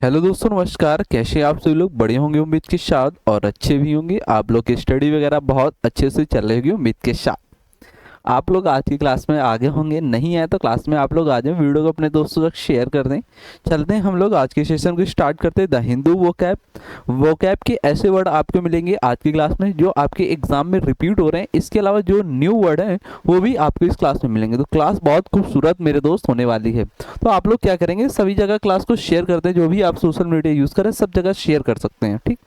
Hello दोस्तों, नमस्कार। कैसे आप सभी लोग? बड़े होंगे उम्मीद के साथ, और अच्छे भी होंगे। आप लोग की स्टडी वगैरह बहुत अच्छे से चल रही होगी उम्मीद के साथ। आप लोग आज की क्लास में आगे होंगे। नहीं आए तो क्लास में आप लोग आ जाएं, वीडियो को अपने दोस्तों तक शेयर कर दें। चलते हैं हम लोग आज के सेशन को स्टार्ट करते हैं। द हिंदू वोकैब के ऐसे वर्ड आपको मिलेंगे आज की क्लास में जो आपके एग्जाम में रिपीट हो रहे हैं। इसके अलावा जो न्यू वर्ड हैं वो भी आपको इस क्लास में मिलेंगे। तो क्लास बहुत खूबसूरत मेरे दोस्त होने वाली है। तो आप लोग क्या करेंगे, सभी जगह क्लास को शेयर करते हैं। जो भी आप सोशल मीडिया यूज़ करें सब जगह शेयर कर सकते हैं, ठीक।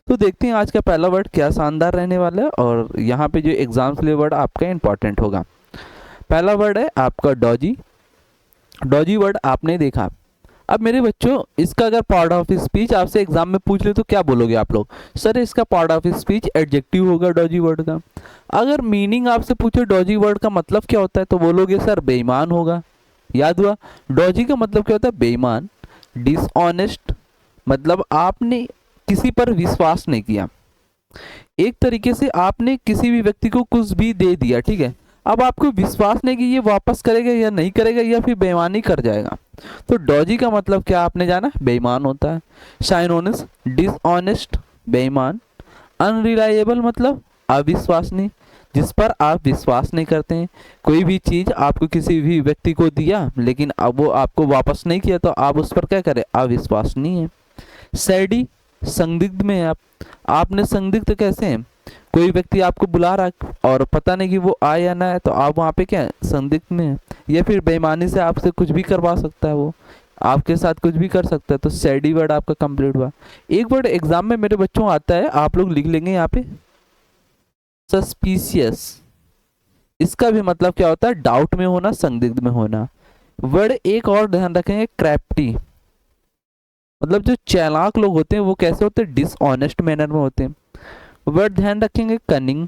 तो देखते हैं आज का पहला वर्ड क्या शानदार रहने वाला है, और यहाँ पे जो एग्जाम्स के लिए वर्ड आपका इंपॉर्टेंट होगा। पहला वर्ड है आपका डॉजी। डॉजी वर्ड आपने देखा। अब मेरे बच्चों, इसका अगर पार्ट ऑफ स्पीच आपसे एग्जाम में पूछ ले तो क्या बोलोगे आप लोग? सर इसका पार्ट ऑफ स्पीच एडजेक्टिव होगा डॉजी वर्ड का। अगर मीनिंग आपसे पूछे डॉजी वर्ड का मतलब क्या होता है तो बोलोगे सर बेईमान होगा। याद हुआ? डॉजी का मतलब क्या होता है? बेईमान। डिसऑनेस्ट मतलब आपने किसी पर विश्वास नहीं किया। एक तरीके से आपने किसी भी व्यक्ति को कुछ भी दे दिया, ठीक है। अब आपको विश्वास नहीं कि ये वापस करेगा या नहीं करेगा, या फिर बेईमानी कर जाएगा। तो डॉजी का मतलब क्या आपने जाना? बेईमान होता है। साइनोनिम्स डिसऑनेस्ट, बेईमान। अनरिलायबल मतलब अविश्वसनीय, जिस पर आप विश्वास नहीं करते हैं। कोई भी चीज़ आपको किसी भी व्यक्ति को दिया लेकिन अब वो आपको वापस नहीं किया तो आप उस पर क्या करें? अविश्वसनीय है। सैडी संदिग्ध में है आप। आपने संदिग्ध कैसे हैं? कोई व्यक्ति आपको बुला रहा है और पता नहीं कि वो आए या ना आए, तो आप वहाँ पे क्या है? संदिग्ध में है। या फिर बेईमानी से आपसे कुछ भी करवा सकता है, वो आपके साथ कुछ भी कर सकता है। तो सैडी वर्ड आपका कंप्लीट हुआ। एक वर्ड एग्जाम में मेरे बच्चों आता है, आप लोग लिख लेंगे यहाँ पे, सस्पिशियस। इसका भी मतलब क्या होता है? डाउट में होना, संदिग्ध में होना। वर्ड एक और ध्यान रखेंगे, क्रेप्टी। मतलब जो चालाक लोग होते हैं वो कैसे होते हैं? डिसऑनेस्ट मैनर में होते हैं। वर्ड ध्यान रखेंगे, कनिंग।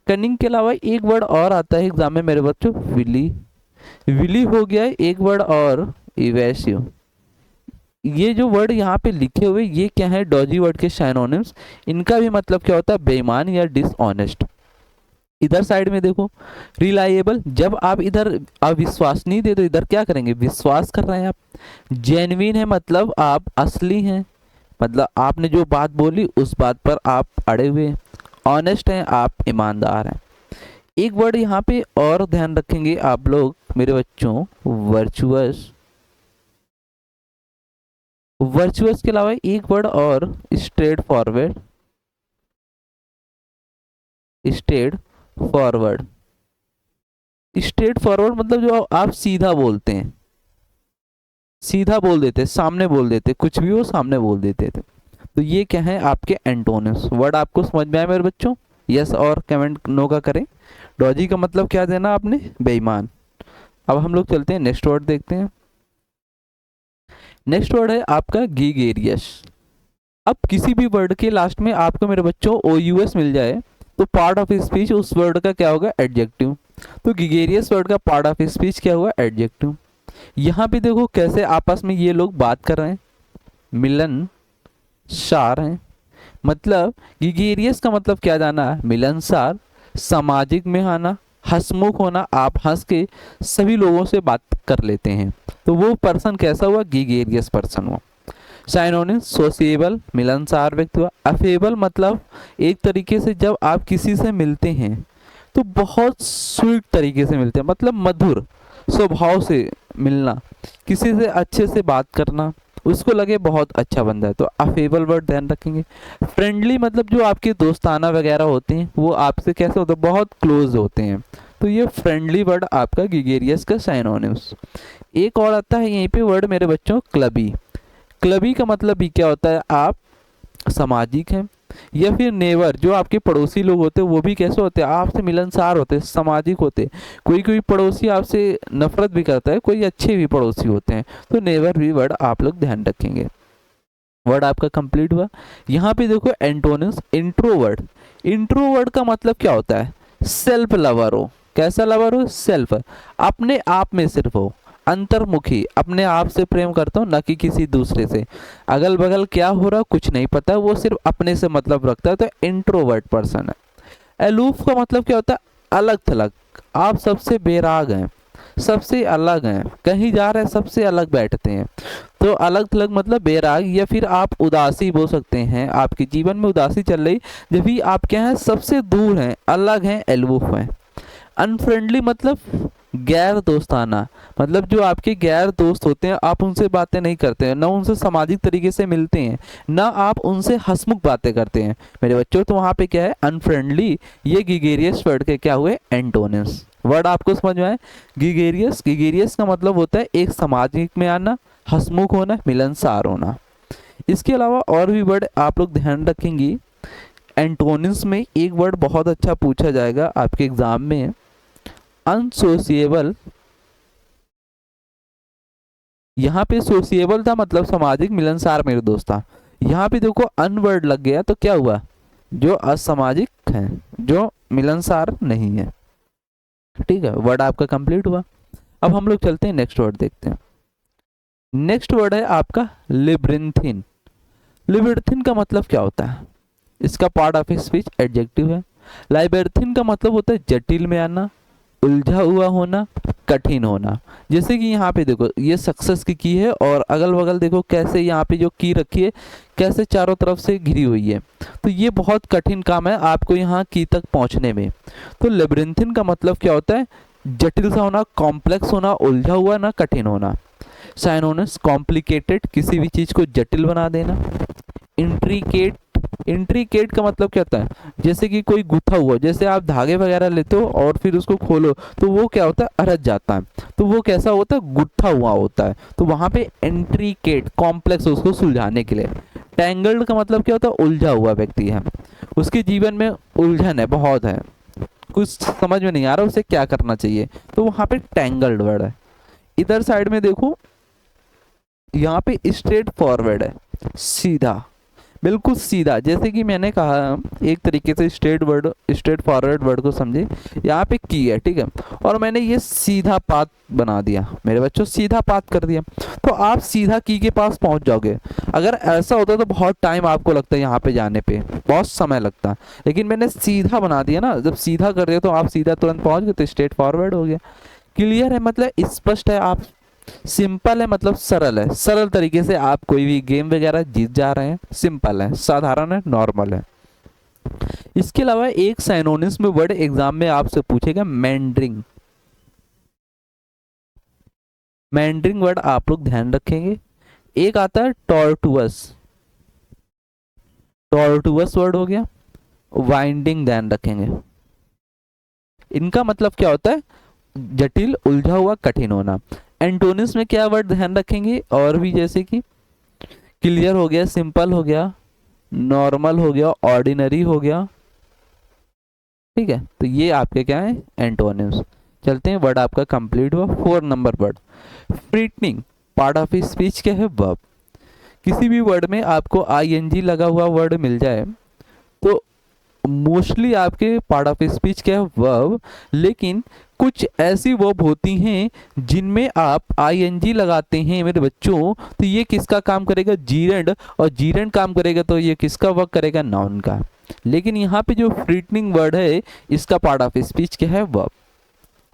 कनिंग के अलावा एक वर्ड और आता है एग्जाम में मेरे बच्चों, विली। विली हो गया है एक वर्ड और, इवेसिव। ये जो वर्ड यहाँ पे लिखे हुए ये क्या है? डॉजी वर्ड के साइनोनिम्स। इनका भी मतलब क्या होता है? बेईमान या डिसऑनेस्ट। इधर साइड में देखो, रिलायबल। जब आप इधर अविश्वसनीय दे तो इधर क्या करेंगे? विश्वास कर रहे हैं आप। जेन्युइन है मतलब आप असली हैं, मतलब आपने जो बात बोली उस बात पर आप अड़े हुए हैं। ऑनेस्ट हैं, आप ईमानदार हैं। एक वर्ड यहाँ पे और ध्यान रखेंगे आप लोग मेरे बच्चों, वर्चुअस। वर्चुअस के अलावा एक वर्ड और, straight forward. Straight forward. Straight forward मतलब जो आप सीधा बोलते हैं, सीधा बोल देते, सामने बोल देते, कुछ भी हो सामने बोल देते थे। तो ये क्या है? आपके एंटोनिम्स। वर्ड आपको समझ में आया मेरे बच्चों? यस और कमेंट नो का करें। डॉजी का मतलब क्या देना आपने? बेईमान। अब हम लोग चलते हैं नेक्स्ट वर्ड देखते हैं। नेक्स्ट वर्ड है आपका गिगेरियस। अब किसी भी वर्ड के लास्ट में आपको मेरे बच्चों ओ यू एस मिल जाए तो पार्ट ऑफ स्पीच उस वर्ड का क्या होगा? एडजेक्टिव। तो गिगेरियस वर्ड का पार्ट ऑफ स्पीच क्या हुआ? एडजेक्टिव। यहाँ पे देखो कैसे आपस में ये लोग बात कर रहे हैं, मिलन सार हैं। मतलब गिगेरियस का मतलब क्या जाना? मिलनसार, सामाजिक में आना, हंसमुख होना, आप हंस के सभी लोगों से बात कर लेते हैं। तो वो पर्सन कैसा हुआ? गिगेरियस पर्सन हुआ। साइनोनिम, सोशिएबल मिलनसार व्यक्ति हुआ। अफेबल मतलब एक तरीके से जब आप किसी से मिलते हैं तो बहुत स्वीट तरीके से मिलते हैं, मतलब मधुर स्वभाव से मिलना, किसी से अच्छे से बात करना, उसको लगे बहुत अच्छा बंदा है। तो अफेबल वर्ड ध्यान रखेंगे। फ्रेंडली मतलब जो आपके दोस्ताना वगैरह होते हैं वो आपसे कैसे होते हैं? बहुत क्लोज होते हैं। तो ये फ्रेंडली वर्ड आपका गिगेरियस का साइनोनिम्स। एक और आता है यहीं पे वर्ड मेरे बच्चों, क्लबी। क्लबी का मतलब भी क्या होता है? आप सामाजिक हैं। या फिर नेवर, जो आपके पड़ोसी लोग होते हैं वो भी कैसे होते हैं? आपसे मिलनसार होते हैं, सामाजिक होते हैं। कोई कोई पड़ोसी आपसे नफरत भी करता है, कोई अच्छे भी पड़ोसी होते हैं। तो नेवर भी वर्ड आप लोग ध्यान रखेंगे। वर्ड आपका कंप्लीट हुआ। यहाँ पे देखो एंटोनिम्स, इंट्रोवर्ट। इंट्रोवर्ट का मतलब क्या होता है? सेल्फ लवर हो। कैसा लवर हो? सेल्फ, अपने आप में सिर्फ हो। अंतर्मुखी, अपने आप से प्रेम करता हूँ ना कि किसी दूसरे से। अगल बगल क्या हो रहा कुछ नहीं पता, वो सिर्फ अपने से मतलब रखता है, तो इंट्रोवर्ट पर्सन है। एलूफ का मतलब क्या होता है? अलग थलग, आप सबसे बेराग हैं। सबसे अलग हैं, कहीं जा रहे हैं सबसे अलग बैठते हैं। तो अलग थलग मतलब बेराग, या फिर आप उदासी बोल सकते हैं, आपके जीवन में उदासी चल रही जब भी आप क्या हैं, सबसे दूर हैं, अलग हैं, एलवुफ हैं। अनफ्रेंडली मतलब गैर दोस्ताना, मतलब जो आपके गैर दोस्त होते हैं आप उनसे बातें नहीं करते हैं, ना उनसे सामाजिक तरीके से मिलते हैं, ना आप उनसे हंसमुख बातें करते हैं मेरे बच्चों। तो वहाँ पे क्या है, अनफ्रेंडली। ये गिगेरियस वर्ड के क्या हुए, एंटोनिम्स। वर्ड आपको समझ में आए। गिगेरियस, गिगेरियस का मतलब होता है एक सामाजिक में आना, हंसमुख होना, मिलनसार होना। इसके अलावा और भी वर्ड आप लोग ध्यान रखेंगी। एंटोनिम्स में एक वर्ड बहुत अच्छा पूछा जाएगा आपके एग्जाम में, अनसोशिएबल। यहाँ पे सोशिएबल था मतलब सामाजिक, मिलनसार मेरे दोस्त था। यहाँ पे देखो अन वर्ड लग गया तो क्या हुआ, जो असामाजिक है, जो मिलनसार नहीं है। ठीक है, वर्ड आपका कंप्लीट हुआ। अब हम लोग चलते हैं नेक्स्ट वर्ड देखते हैं। नेक्स्ट वर्ड है आपका लिब्रिंथिन। लिब्रिंथिन का मतलब क्या होता है, इसका पार्ट ऑफ स्पीच एडजेक्टिव है। लाइबर्थिन का मतलब होता है जटिल में आना, उलझा हुआ होना, कठिन होना। जैसे कि यहाँ पे देखो ये सक्सेस की है और अगल बगल देखो कैसे यहाँ पे जो की रखी है कैसे चारों तरफ से घिरी हुई है, तो ये बहुत कठिन काम है आपको यहाँ की तक पहुँचने में। तो लेब्रिंथिन का मतलब क्या होता है, जटिल सा होना, कॉम्प्लेक्स होना, उलझा हुआ ना, कठिन होना। साइनोनिम्स कॉम्प्लिकेटेड, किसी भी चीज को जटिल बना देना। इंट्रिकेट, इंट्रिकेट का मतलब क्या होता है, जैसे कि कोई गुथा हुआ, जैसे आप धागे वगैरह लेते हो और फिर उसको खोलो तो वो क्या होता है, अरझ जाता है, तो वो कैसा होता है, गुथा हुआ होता है। तो वहां पे इंट्रिकेट, कॉम्प्लेक्स, उसको सुलझाने के लिए। टैंगल्ड का मतलब क्या होता है, उलझा हुआ व्यक्ति है, उसके जीवन में उलझन है, बहुत है, कुछ समझ में नहीं आ रहा उसे क्या करना चाहिए, तो वहां पे टैंगल्ड वर्ड है। इधर साइड में देखो यहाँ पे स्ट्रेट फॉरवर्ड है, सीधा, बिल्कुल सीधा। जैसे कि मैंने कहा एक तरीके से straight word, straight forward word को समझे, यहाँ पे की है, ठीक है, और मैंने ये सीधा पाथ बना दिया मेरे बच्चों, सीधा पाथ कर दिया, तो आप सीधा की के पास पहुंच जाओगे। अगर ऐसा होता तो बहुत टाइम आपको लगता है, यहाँ पे जाने पे बहुत समय लगता, लेकिन मैंने सीधा बना दिया ना, जब सीधा कर दिया तो आप सीधा तुरंत पहुंच गए, तो स्ट्रेट फॉरवर्ड हो गया। क्लियर है मतलब स्पष्ट है, आप सिंपल है मतलब सरल है, सरल तरीके से आप कोई भी गेम वगैरह जीत जा रहे हैं, सिंपल है, साधारण है, नॉर्मल है। इसके अलावा एक साइनोनिम्स में वर्ड एग्जाम में आपसे पूछेगा मैंड्रिंग। मैंड्रिंग वर्ड आप लोग ध्यान रखेंगे। एक आता है टॉर्टुअस, टॉर्टुअस वर्ड हो गया। वाइंडिंग ध्यान रखेंगे, इनका मतलब क्या होता है, जटिल, उलझा हुआ, कठिन होना। एंटोनिम्स में क्या वर्ड ध्यान रखेंगे, और भी जैसे कि क्लियर हो गया, सिंपल हो गया, नॉर्मल हो गया, ऑर्डिनरी हो गया। ठीक है, तो ये आपके क्या है, एंटोनिम्स। चलते हैं, वर्ड आपका कंप्लीट हुआ। 4 number word frightening, part of speech क्या है, वर्ब। किसी भी वर्ड में आपको आईएनजी लगा हुआ वर्ड मिल जाए तो मोस्टली आपके पार्ट ऑफ स्पीच क्या है, वर्ब। लेकिन कुछ ऐसी वर्ब होती हैं जिनमें आप आईएनजी लगाते हैं मेरे बच्चों, तो ये किसका काम करेगा, जीरेंड, और जीरेंड काम करेगा तो ये किसका वर्क करेगा, नाउन का। लेकिन यहाँ पे जो फ्रीटनिंग वर्ड है इसका पार्ट ऑफ स्पीच क्या है, वर्ब।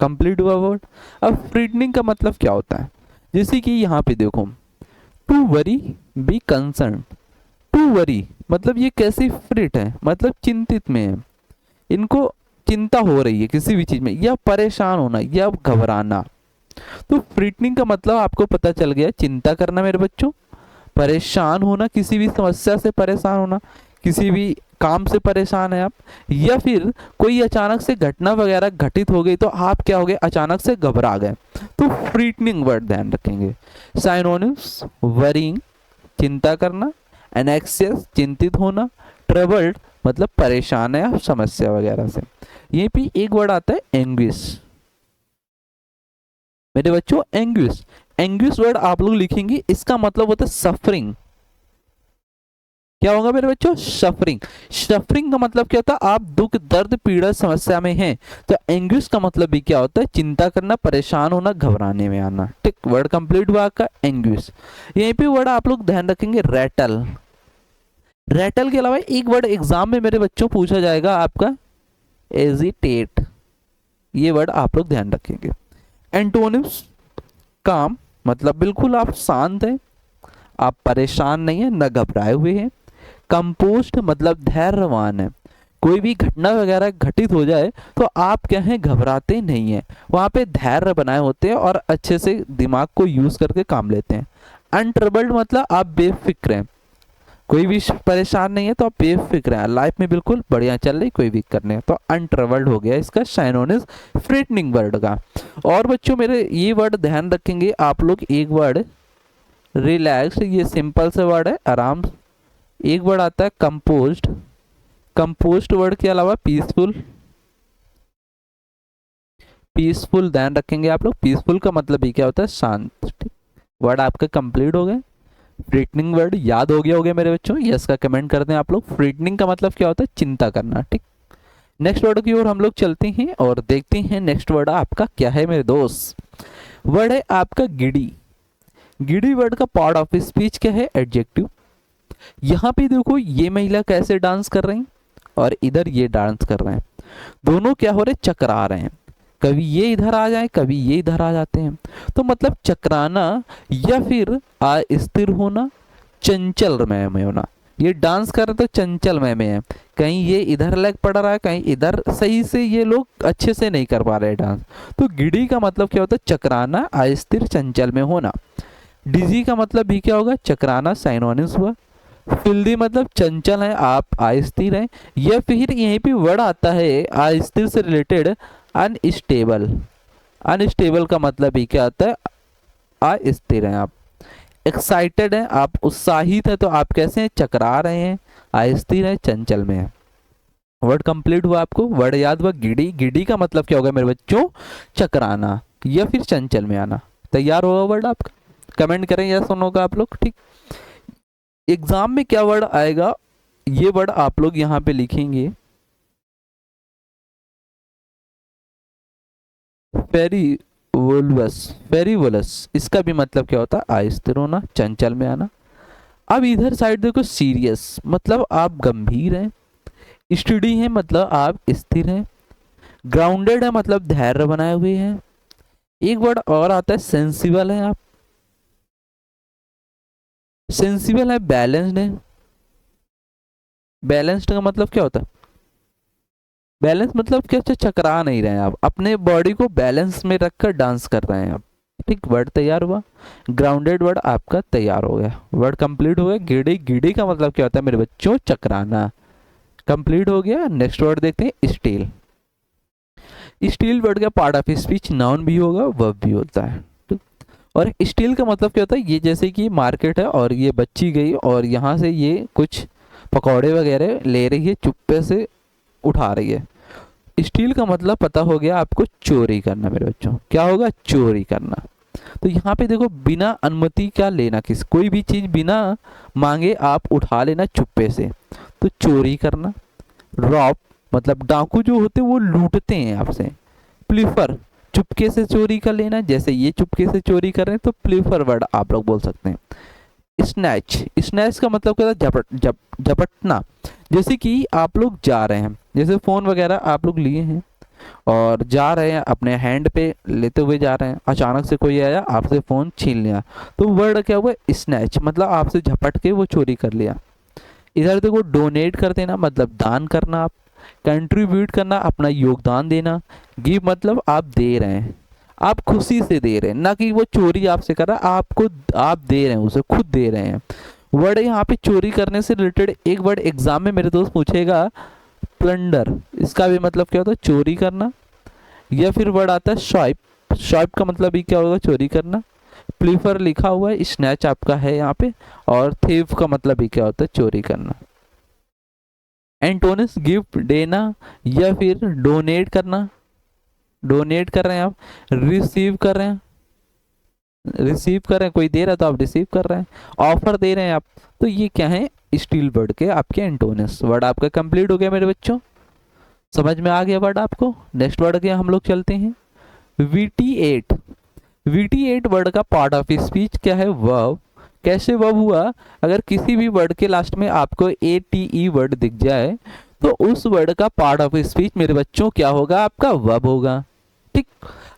कंप्लीट हुआ वर्ड। अब फ्रीटनिंग का मतलब क्या होता है, जैसे कि यहाँ पे देखो, to worry, be concern. To worry मतलब ये कैसी फ्रिट है, मतलब चिंतित में है, इनको चिंता हो रही है किसी भी चीज में, या परेशान होना, या घबराना। तो फ्रिटनिंग का मतलब आपको पता चल गया, चिंता करना मेरे बच्चों, परेशान होना, किसी भी समस्या से परेशान होना, किसी भी काम से परेशान है आप, या फिर कोई अचानक से घटना वगैरह घटित हो गई तो आप क्या हो गए, अचानक से घबरा गए, तो फ्रीटनिंग वर्ड ध्यान रखेंगे। साइनोनिम्स, वरीइंग, चिंता करना, एनेक्सियस, चिंतित होना, ट्रबल्ड मतलब परेशान है आप समस्या वगैरह से। यहीं पे एक वर्ड आता है एंग्विश मेरे बच्चों, एंग्विश। एंग्विश वर्ड आप लोग लिखेंगे, इसका मतलब होता है सफरिंग। क्या होगा मेरे बच्चों, सफरिंग। सफरिंग का मतलब क्या होता है, आप दुख, दर्द, पीड़ा, समस्या में हैं। तो एंग्विश का मतलब भी क्या होता है, चिंता करना, परेशान होना, घबराने में आना। ठीक, वर्ड कंप्लीट हुआ आपका एंग्विश। यहीं पे वर्ड आप लोग ध्यान रखेंगे, रैटल। रैटल के अलावा एक वर्ड एग्जाम में मेरे बच्चों पूछा जाएगा आपका, एजिटेट। ये वर्ड आप लोग ध्यान रखेंगे। एंटोनिम्स, काम मतलब बिल्कुल आप शांत हैं, आप परेशान नहीं है, न घबराए हुए हैं। कंपोस्ट मतलब धैर्यवान है, कोई भी घटना वगैरह घटित हो जाए तो आप क्या है, घबराते नहीं है, वहाँ पे धैर्य बनाए होते हैं और अच्छे से दिमाग को यूज करके काम लेते हैं। अनट्रबल्ड मतलब आप बेफिक्र हैं, कोई भी परेशान नहीं है तो आप बेफिक्र हैं, लाइफ में बिल्कुल बढ़िया चल रही, कोई दिक्कत नहीं है, तो अनट्रबल्ड हो गया इसका साइनोनिम्स फ्रेटनिंग वर्ड का। और बच्चों मेरे ये वर्ड ध्यान रखेंगे आप लोग, एक वर्ड रिलैक्स, ये सिंपल से वर्ड है, आराम। एक वर्ड आता है कंपोज्ड, कंपोस्ट वर्ड के अलावा पीसफुल, पीसफुल ध्यान रखेंगे आप लोग, पीसफुल का मतलब ये क्या होता है, शांत। ठीक, वर्ड आपका कंप्लीट हो गए। फ्रीटनिंग वर्ड याद हो गया मेरे बच्चों, यस का कमेंट करते हैं आप लोग। फ्रीटनिंग का मतलब क्या होता है, चिंता करना। ठीक, नेक्स्ट वर्ड की ओर हम लोग चलते हैं और देखते हैं नेक्स्ट वर्ड आपका क्या है मेरे दोस्त। वर्ड है आपका गिडी। गिडी वर्ड का पार्ट ऑफ स्पीच क्या है, एडजेक्टिव। यहाँ पे देखो ये महिला कैसे डांस कर रही और इधर ये डांस कर रहे हैं, दोनों क्या हो रहे, चकरा रहे हैं, कभी ये इधर आ जाए कभी ये इधर आ जाते हैं। तो मतलब चकराना या फिर अस्थिर होना, चंचल में होना। ये डांस कर रहे तो चंचल में है, कहीं ये इधर लेग पड़ रहा है कहीं इधर, सही से ये लोग अच्छे से नहीं कर पा रहे डांस। तो गिडी का मतलब क्या होता है, चकराना, अस्थिर, चंचल में होना। डिजी का मतलब भी क्या होगा, चकराना, साइनोनिम्स हुआ। फिल्दी मतलब चंचल है आप, अस्थिर हैं। या फिर यहीं पे वर्ड आता है अस्थिर से रिलेटेड, अनस्टेबल। अनस्टेबल का मतलब ही क्या आता है, अस्थिर हैं आप। एक्साइटेड हैं आप, उत्साहित है तो आप कैसे हैं, चकरा रहे हैं, अस्थिर हैं, चंचल में है। वर्ड कंप्लीट हुआ आपको, वर्ड याद हुआ गिडी। गिडी का मतलब क्या होगा मेरे बच्चों, चकराना या फिर चंचल में आना। तैयार होगा वर्ड आपका, कमेंट करें या सुनोगा आप लोग। ठीक, एग्जाम में क्या वर्ड आएगा, ये वर्ड आप लोग यहाँ पे लिखेंगे, फेरीवोलस। फेरीवोलस इसका भी मतलब क्या होता है, अस्थिर होना, चंचल में आना। अब इधर साइड देखो, सीरियस मतलब आप गंभीर हैं, स्टडी है मतलब आप स्थिर हैं, ग्राउंडेड है मतलब धैर्य बनाए हुए हैं। एक वर्ड और आता है, सेंसिबल है आप, सेंसिबल है, बैलेंस्ड है। बैलेंस्ड का मतलब क्या होता है, बैलेंस मतलब क्या, चकरा नहीं रहे हैं आप, अपने बॉडी को बैलेंस में रखकर डांस कर रहे हैं आप। ठीक, वर्ड तैयार हुआ, ग्राउंडेड वर्ड आपका तैयार हो गया, वर्ड कंप्लीट हो गया। गिडी, गिडी का मतलब क्या होता है मेरे बच्चों, चकराना, कंप्लीट हो गया। नेक्स्ट वर्ड देखते हैं, स्टील। स्टील वर्ड का पार्ट ऑफ स्पीच नाउन भी होगा, वर्ब भी होता है। और स्टील का मतलब क्या होता है, ये जैसे कि मार्केट है और ये बच्ची गई और यहाँ से ये कुछ पकौड़े वगैरह ले रही है, चुप्पे से उठा रही है। स्टील का मतलब पता हो गया आपको, चोरी करना मेरे बच्चों, क्या होगा, चोरी करना। तो यहाँ पे देखो, बिना अनुमति क्या लेना, किस कोई भी चीज बिना मांगे आप उठा लेना चुप्पे से, तो चोरी करना। रॉब मतलब डाकू जो होते हैं वो लूटते हैं आपसे। प्लीफर चुपके से चोरी कर लेना, जैसे ये चुपके से चोरी कर रहे हैं तो प्लीफर वर्ड आप लोग बोल सकते हैं। स्नैच, स्नैच का मतलब क्या होता है, झपटना। जैसे कि आप लोग जा रहे हैं, जैसे फ़ोन वगैरह आप लोग लिए हैं और जा रहे हैं, अपने हैंड पे लेते हुए जा रहे हैं, अचानक से कोई आया आपसे फ़ोन छीन लिया, तो वर्ड क्या हुआ, स्नैच, मतलब आपसे झपट के वो चोरी कर लिया। इधर देखो, डोनेट कर देना मतलब दान करना, आप कंट्रीब्यूट करना अपना योगदान देना। गिव मतलब आप दे रहे हैं, आप खुशी से दे रहे हैं, ना कि वो चोरी आपसे कर रहा है, आपको आप दे रहे हैं, उसे खुद दे रहे हैं। वर्ड यहाँ पे चोरी करने से रिलेटेड एक वर्ड एग्जाम में मेरे दोस्त पूछेगा, प्लंडर। इसका भी मतलब क्या होता है, चोरी करना। या फिर वर्ड आता है स्वाइप, स्वाइप का मतलब भी क्या होगा, चोरी करना। प्लीफर लिखा हुआ है, स्नैच आपका है यहाँ पे। और थीफ का मतलब भी क्या होता है, चोरी करना। एंटोनिम्स, गिफ्ट देना या फिर डोनेट करना, डोनेट कर रहे हैं आप, रिसीव कर रहे हैं, रिसीव कर रहे हैं, कोई दे रहा है तो आप रिसीव कर रहे हैं, ऑफर दे रहे हैं आप। तो ये क्या है, स्टील वर्ड के आपके एंटोनिम्स। वर्ड आपका कंप्लीट हो गया मेरे बच्चों, समझ में आ गया वर्ड आपको। नेक्स्ट वर्ड के हम लोग चलते हैं, VT8। VT8 वर्ड का पार्ट ऑफ स्पीच क्या है, वर्ब। कैसे वर्ब हुआ, अगर किसी भी वर्ड के लास्ट में आपको ATE वर्ड दिख जाए तो उस वर्ड का पार्ट ऑफ स्पीच मेरे बच्चों क्या होगा, आपका वर्ब होगा। ठीक।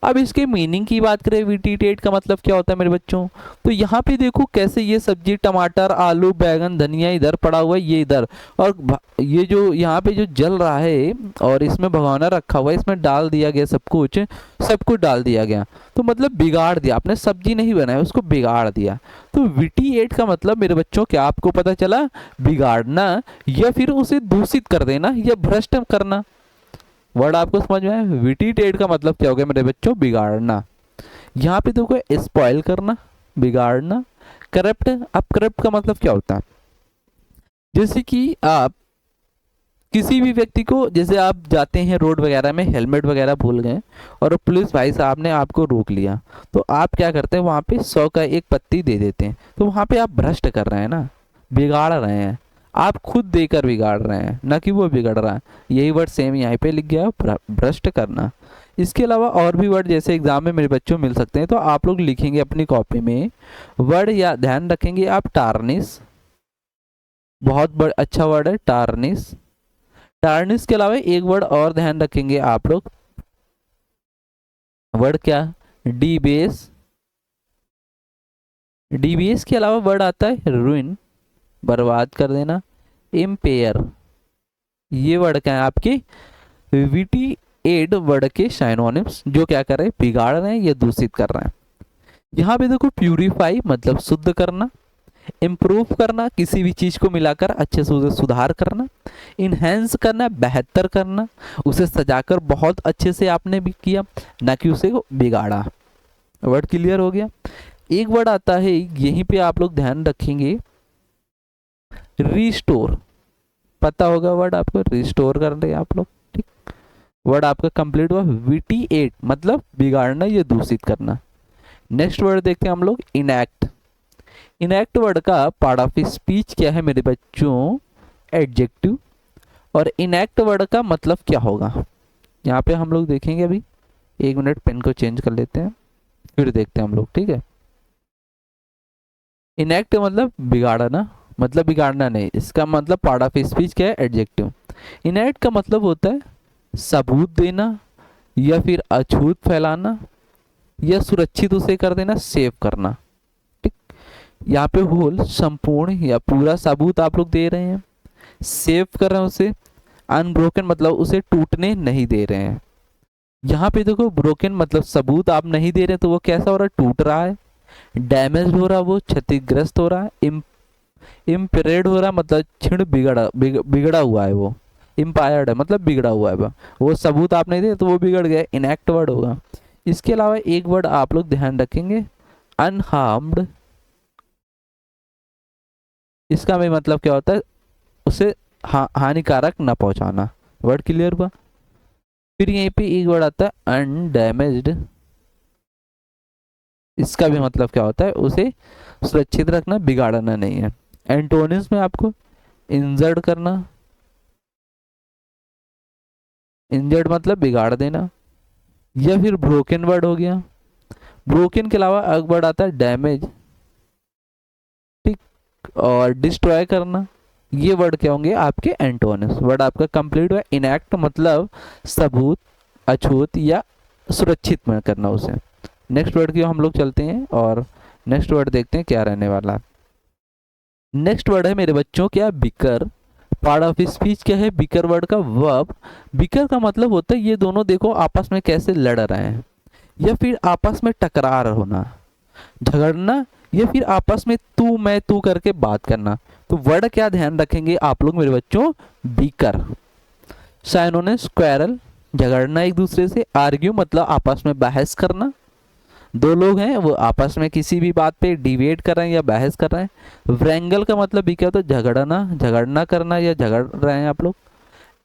अब इसके मीनिंग की बात करें, विटीटेट का मतलब क्या होता है मेरे बच्चों, तो यहाँ पे देखो कैसे ये सब्जी टमाटर आलू बैगन धनिया इधर पड़ा हुआ है, ये इधर, और ये जो यहाँ पे जो जल रहा है और इसमें भगोना रखा हुआ है, इसमें डाल दिया गया सब कुछ डाल दिया गया, तो मतलब बिगाड़ दिया आपने, सब्जी नहीं बनाया उसको बिगाड़ दिया। तो विटीएट का मतलब मेरे बच्चों क्या आपको पता चला, बिगाड़ना या फिर उसे दूषित कर देना या भ्रष्ट करना। वर्ड आपको समझ में आया, विटीटेट का मतलब क्या हो गया मेरे बच्चों, बिगाड़ना। यहाँ पे देखो स्पॉइल करना, बिगाड़ना। करप्ट, अब करप्ट का मतलब क्या होता है, जैसे कि आप किसी भी व्यक्ति को, जैसे आप जाते हैं रोड वगैरह में हेलमेट वगैरह भूल गए और पुलिस भाई साहब ने आपको रोक लिया, तो आप क्या करते हैं वहाँ पे 100 का एक पत्ती दे देते हैं, तो वहाँ पे आप भ्रष्ट कर रहे हैं ना, बिगाड़ रहे हैं, आप खुद देकर बिगाड़ रहे हैं ना कि वो बिगड़ रहा है। यही वर्ड सेम यहाँ पे लिख गया है, भ्रष्ट करना। इसके अलावा और भी वर्ड जैसे एग्जाम में मेरे बच्चों मिल सकते हैं, तो आप लोग लिखेंगे अपनी कॉपी में वर्ड, या ध्यान रखेंगे आप टार्निश, बहुत अच्छा वर्ड है टार्निश। टार्निश के अलावा एक वर्ड और ध्यान रखेंगे आप लोग, वर्ड क्या, डीबेस। डीबीएस के अलावा वर्ड आता है रुइन, बर्बाद कर देना। इम्पेयर, ये वर्ड क्या है आपके विटीएट वर्ड के साइनोनिम्स, जो क्या कर रहे हैं, बिगाड़ रहे हैं या दूषित कर रहे हैं। यहाँ पे देखो प्यूरिफाई मतलब शुद्ध करना, इम्प्रूव करना किसी भी चीज को मिलाकर अच्छे से उसे सुधार करना, इनहेंस करना बेहतर करना, उसे सजाकर बहुत अच्छे से आपने भी किया ना कि उसे बिगाड़ा। वर्ड क्लियर हो गया। एक वर्ड आता है यहीं पे आप लोग ध्यान रखेंगे, रिस्टोर, पता होगा वर्ड आपको, रिस्टोर कर रहे हैं आप लोग, ठीक। वर्ड आपका कंप्लीट हुआ, विटीएट मतलब बिगाड़ना या दूषित करना। नेक्स्ट वर्ड देखते हैं हम लोग, इनएक्ट। इनएक्ट वर्ड का पार्ट ऑफ स्पीच क्या है मेरे बच्चों, एडजेक्टिव। और इनएक्ट वर्ड का मतलब क्या होगा, यहाँ पे हम लोग देखेंगे। अभी एक मिनट पेन को चेंज कर लेते हैं फिर देखते हैं हम लोग, ठीक है। इनएक्ट मतलब बिगाड़ना, मतलब बिगाड़ना नहीं, इसका मतलब पार्ट ऑफ स्पीच क्या है, एडजेक्टिव। इनएक्ट का मतलब होता है सबूत देना या फिर अछूत फैलाना या सुरक्षित उसे कर देना, सेव करना, ठीक। यहाँ पे होल संपूर्ण या पूरा सबूत आप लोग दे रहे हैं, सेव कर रहे हैं उसे, अनब्रोकन मतलब उसे टूटने नहीं दे रहे हैं। यहाँ पे देखो ब्रोकन मतलब सबूत आप नहीं दे रहे, तो वो कैसा हो रहा है, टूट रहा है। डैमेज हो रहा, वो क्षतिग्रस्त हो रहा है। इम्पेयर्ड हो रहा मतलब क्षीण बिगड़ा हुआ है, वो इम्पायर्ड है मतलब बिगड़ा हुआ है, वो सबूत आप नहीं दे तो वो बिगड़ गया, इनएक्ट वर्ड होगा। इसके अलावा एक वर्ड आप लोग ध्यान रखेंगे, अनहार्म्ड। इसका भी मतलब क्या होता है, उसे हानिकारक ना पहुंचाना। वर्ड क्लियर हुआ। फिर यहीं पे एक वर्ड आता है अनडैमेज्ड, इसका भी मतलब क्या होता है, उसे सुरक्षित रखना, बिगाड़ना नहीं है। एंटोनिम्स में आपको इंजर्ड करना, इंजर्ड मतलब बिगाड़ देना, या फिर ब्रोकन वर्ड हो गया। ब्रोकन के अलावा एक वर्ड आता है डैमेज, ठीक, और डिस्ट्रॉय करना। ये वर्ड क्या होंगे आपके एंटोनिम्स। वर्ड आपका कंप्लीट हुआ। इनएक्ट मतलब सबूत, अछूत या सुरक्षित में करना उसे। नेक्स्ट वर्ड की हम लोग चलते हैं और नेक्स्ट वर्ड देखते हैं क्या रहने वाला। नेक्स्ट वर्ड है मेरे बच्चों क्या, बिकर। पार्ट ऑफ स्पीच क्या है, बिकर वर्ड का वर्ब। बिकर का मतलब होता है ये दोनों देखो आपस में कैसे लड़ रहे हैं या फिर आपस में टकरार होना, झगड़ना, या फिर आपस में तू मैं तू करके बात करना। तो वर्ड क्या ध्यान रखेंगे आप लोग मेरे बच्चों, बिकर। साइनोनिम्स क्वेरल, झगड़ना एक दूसरे से। आर्ग्यू मतलब आपस में बहस करना, दो लोग हैं वो आपस में किसी भी बात पे डिबेट कर रहे हैं या बहस कर रहे हैं। व्रैंगल का मतलब भी क्या होता है, झगड़ना करना या झगड़ रहे हैं आप लोग।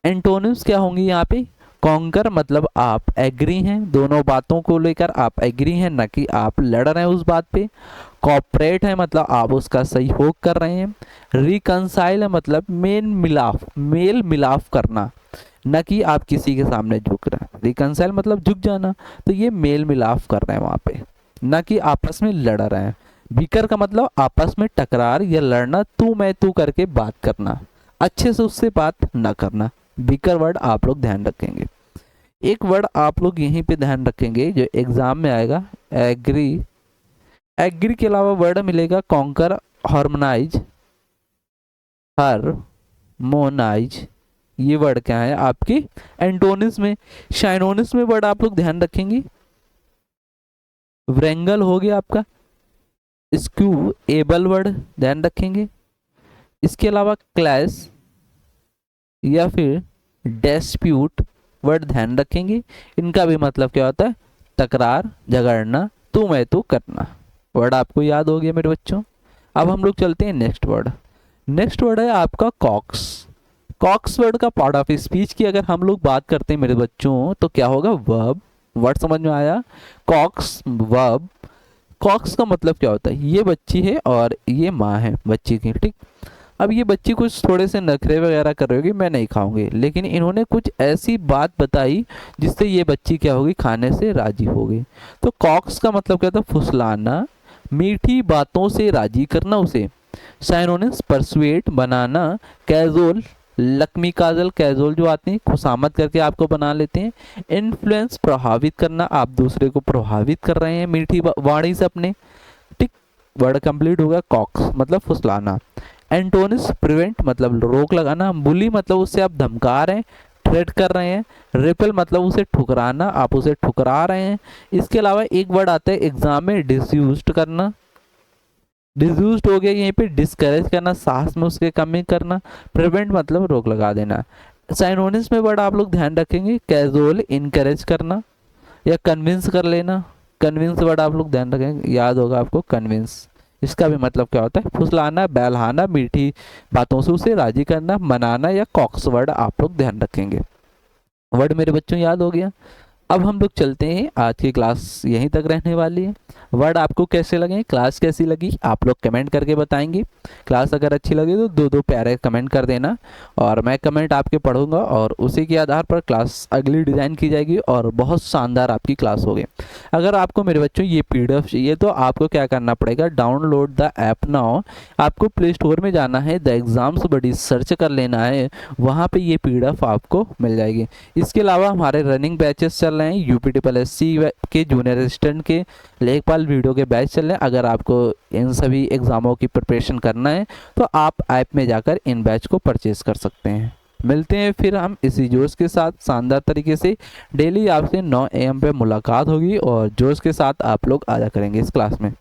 एंटोनिम्स क्या होंगी यहाँ पे, कॉन्कर मतलब आप एग्री हैं, दोनों बातों को लेकर आप एग्री हैं ना कि आप लड़ रहे हैं उस बात पे। कॉपरेट है मतलब आप उसका सहयोग कर रहे हैं। रिकंसाइल है मतलब मेल मिलाप करना, न कि आप किसी के सामने झुक रहे हैं। रिकंसाइल मतलब झुक जाना, तो ये मेल मिलाप कर रहे हैं वहाँ पे, न कि आपस में लड़ रहे हैं। बिकर का मतलब आपस में टकरार या लड़ना, तू मैं तू करके बात करना, अच्छे से उससे बात न करना। बिकर वर्ड आप लोग ध्यान रखेंगे। एक वर्ड आप लोग यहीं पे ध्यान रखेंगे जो एग्जाम में आएगा, एग्री। एग्री के अलावा वर्ड मिलेगा कॉन्कर, हार्मोनाइज, हार्मोनाइज। ये वर्ड क्या है आपकी एंटोनिम्स में। शाइनोनिम्स में वर्ड आप लोग ध्यान रखेंगे, व्रेंगल हो गया आपका, स्क्यू एबल वर्ड ध्यान रखेंगे। इसके अलावा क्लैश या फिर डिस्प्यूट वर्ड ध्यान रखेंगे। इनका भी मतलब क्या होता है, तकरार, झगड़ना, तू मैं तू करना। वर्ड आपको याद हो गया मेरे बच्चों। अब हम लोग चलते हैं नेक्स्ट वर्ड। नेक्स्ट वर्ड है आपका कॉक्स। कॉक्स वर्ड का पार्ट ऑफ स्पीच की अगर हम लोग बात करते हैं मेरे बच्चों तो क्या होगा, वर्ब। वर्ड समझ में आया, कॉक्स वर्ब। कॉक्स का मतलब क्या होता है, ये बच्ची है और ये माँ है बच्ची की, ठीक। अब ये बच्ची कुछ थोड़े से नखरे वगैरह कर रही होगी, मैं नहीं खाऊंगी, लेकिन इन्होंने कुछ ऐसी बात बताई जिससे ये बच्ची क्या होगी, खाने से राजी हो गई। तो कॉक्स का मतलब क्या था, फुसलाना, मीठी बातों से राजी करना उसे। साइनोनिम्स परसुएट, बनाना, कैजुअल, लक्ष्मी काजल, कैजुअल जो आते हैं खुशामद करके आपको बना लेते हैं। इन्फ्लुएंस, प्रभावित करना, आप दूसरे को प्रभावित कर रहे हैं मीठी वाणी से अपने, ठीक। वर्ड कंप्लीट होगा, कॉक्स मतलब फुसलाना। एंटोनिस, प्रिवेंट मतलब रोक लगाना, बुली मतलब उससे आप धमका रहे हैं, थ्रेट कर रहे हैं। रिपेल मतलब उसे ठुकराना, आप उसे ठुकरा रहे हैं। इसके अलावा एक वर्ड आता है एग्जाम में, डिसयूज्ड करना। डिसयूज्ड हो गया यहीं पे, डिस्करेज करना, साहस में उसके कमी करना। प्रिवेंट मतलब रोक लगा देना। साइनोनिम्स में वर्ड आप लोग ध्यान रखेंगे, कैजुअल, इनकरेज करना या कन्विंस कर लेना। कन्विंस वर्ड आप लोग ध्यान रखेंगे, याद होगा आपको कन्विंस। इसका भी मतलब क्या होता है, फुसलाना, बहलाना, मीठी बातों से उसे राजी करना, मनाना या कॉक्स वर्ड आप लोग ध्यान रखेंगे। वर्ड मेरे बच्चों याद हो गया। अब हम लोग चलते हैं, आज की क्लास यहीं तक रहने वाली है। वर्ड आपको कैसे लगे, क्लास कैसी लगी, आप लोग कमेंट करके बताएंगे। क्लास अगर अच्छी लगी तो दो दो प्यारे कमेंट कर देना और मैं कमेंट आपके पढ़ूंगा और उसी के आधार पर क्लास अगली डिज़ाइन की जाएगी और बहुत शानदार आपकी क्लास होगी। अगर आपको मेरे बच्चों ये PDF चाहिए तो आपको क्या करना पड़ेगा, डाउनलोड द ऐप नाउ। आपको प्ले स्टोर में जाना है, द एग्जाम्स बडी सर्च कर लेना है, वहाँ पर ये PDF आपको मिल जाएगी। इसके अलावा हमारे रनिंग बैचेस चल रहे हैं, UPSSC के जूनियर असिस्टेंट के, लेखपाल वीडियो के बैच चल रहे हैं। अगर आपको इन सभी एग्ज़ामों की प्रिपरेशन करना है तो आप ऐप में जाकर इन बैच को परचेज कर सकते हैं। मिलते हैं फिर हम इसी जोश के साथ, शानदार तरीके से डेली आपसे 9 AM पे मुलाकात होगी और जोश के साथ आप लोग आया करेंगे इस क्लास में।